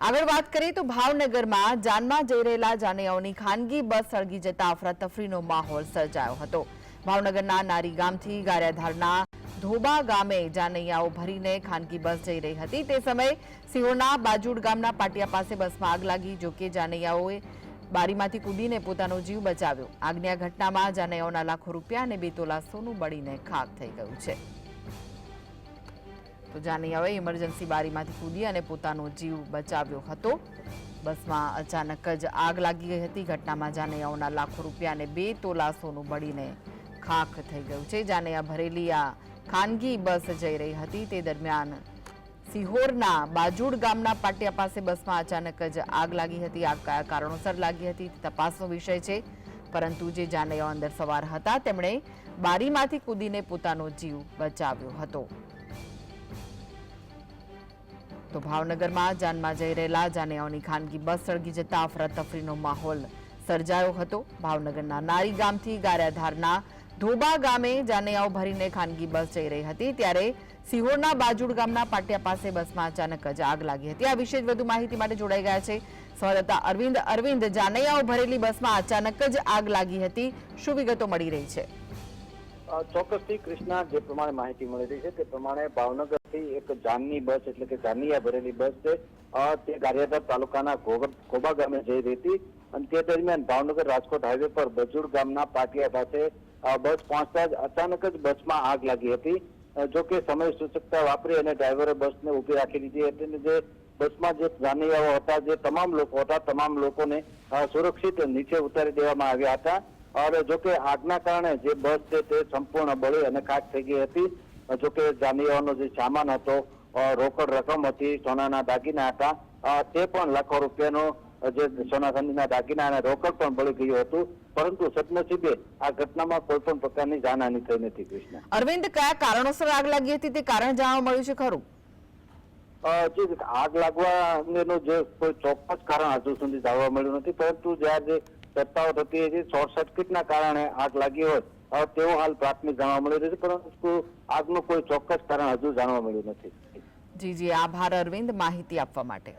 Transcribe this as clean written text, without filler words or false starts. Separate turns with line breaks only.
આગળ વાત કરીએ તો ભાવનગરમાં જાનમાં જઈ રહેલા જાનૈયાઓની ખાનગી બસ સળગી જતા અફરાતફરીનો માહોલ સર્જાયો હતો। ભાવનગરના નારી ગામથી ગારિયાધારના ધોબા ગામે જાનૈયાઓ ભરીને ખાનગી બસ જઈ રહી હતી। તે સમયે સિહોરના બાજુડ ગામના પાટિયા પાસે બસમાં આગ લાગી। જોકે જાનૈયાઓએ બારીમાંથી કૂદીને પોતાનો જીવ બચાવ્યો। આગની આ ઘટનામાં જાનૈયાઓના લાખો રૂપિયા અને 2 તોલા સોનું બળીને ખાખ થઈ ગયું છે। તો જાનૈયાઓએ ઇમરજન્સી બારીમાંથી કૂદી અને પોતાનો જીવ બચાવ્યો હતો। બસમાં અચાનક જ આગ લાગી ગઈ હતી। ઘટનામાં જાનૈયાઓના લાખો રૂપિયા અને 2 તોલા સોનું બળીને ખાખ થઈ ગયું છે। જાનૈયા ભરેલી આ ખાનગી બસ જઈ રહી હતી। તે દરમિયાન સિહોરના બાજુડ ગામના પાટિયા પાસે બસમાં અચાનક જ આગ લાગી હતી। આગ કયા કારણોસર લાગી હતી તે તપાસનો વિષય છે, પરંતુ જે જાનૈયાઓ અંદર સવાર હતા તેમણે બારીમાંથી કૂદીને પોતાનો જીવ બચાવ્યો હતો। તો ભાવનગરમાં જાનમાં જઈ રહેલા જાનૈયાઓની ખાનગી બસ સળગી જતા અફરાતફરીનો માહોલ સર્જાયો હતો। ભાવનગરના નારી ગામથી ગારિયાધારના ધોબા ગામે જાનૈયાઓ ભરીને ખાનગી બસ જઈ રહી હતી, ત્યારે સિહોરના બાજુડ ગામના પાટિયા પાસે બસમાં અચાનક જ આગ લાગી હતી। આ વિશે વધુ માહિતી માટે જોડાઈ ગયા છે સંવાદદાતા અરવિંદ, જાનૈયાઓ ભરેલી બસમાં અચાનક જ આગ લાગી હતી, શું વિગતો મળી રહી છે?
ચોક્કસથી કૃષ્ણા, જે પ્રમાણે માહિતી મળી રહી છે તે પ્રમાણે ભાવનગરથી એક જાનની બસ એટલે કે જાનૈયા ભરેલી બસ છે તે ગારિયાધાર તાલુકાના ઘોબા ગામે જઈ રહી હતી અને તે દરમિયાન ભાવનગર રાજકોટ હાઈવે પર બજુડ ગામના પાટિયા પાસે બસ પહોંચતા જ અચાનક જ બસમાં આગ લાગી હતી। જોકે સમય સૂચકતા વાપરી અને ડ્રાઈવરે બસને ઉભી રાખી દીધી હતી અને જે બસમાં જે જાનૈયાઓ હતા, જે તમામ લોકો હતા, તમામ લોકોને સુરક્ષિત નીચે ઉતારી દેવામાં આવ્યા હતા। और જોકે આગના કારણે જે બસ છે તે સંપૂર્ણ બળી અને ખાખ થઈ ગઈ હતી। જોકે જાનૈયાઓનો જે સામાન હતો, રોકડ રકમ હતી, સોનાના દાગીના હતા, તે પણ લાખો રૂપિયાનો જે સોના ચાંદીના દાગીના અને રોકડ પણ બળી ગયું હતું, પરંતુ સદનસીબે આ ઘટનામાં કોઈ પણ પ્રકારની જાનહાનિ થઈ નથી। કૃષ્ણ,
અરવિંદ, કયા કારણોસર આગ લાગી હતી તે કારણ જાણવા મળ્યું છે ખરું?
આગ લાગવા અંગેનું જે કોઈ ચોક્કસ કારણ હજુ સુધી જાણવા મળ્યું નથી, પરંતુ જ્યારે ચર્ચાઓ થતી હતી શોર્ટ સર્કિટના કારણે આગ લાગી હોય તેવું હાલ પ્રાથમિક જાણવા મળી રહ્યું છે, પરંતુ આગનું કોઈ ચોક્કસ કારણ હજુ જાણવા મળ્યું નથી।
જી, આભાર અરવિંદ માહિતી આપવા માટે।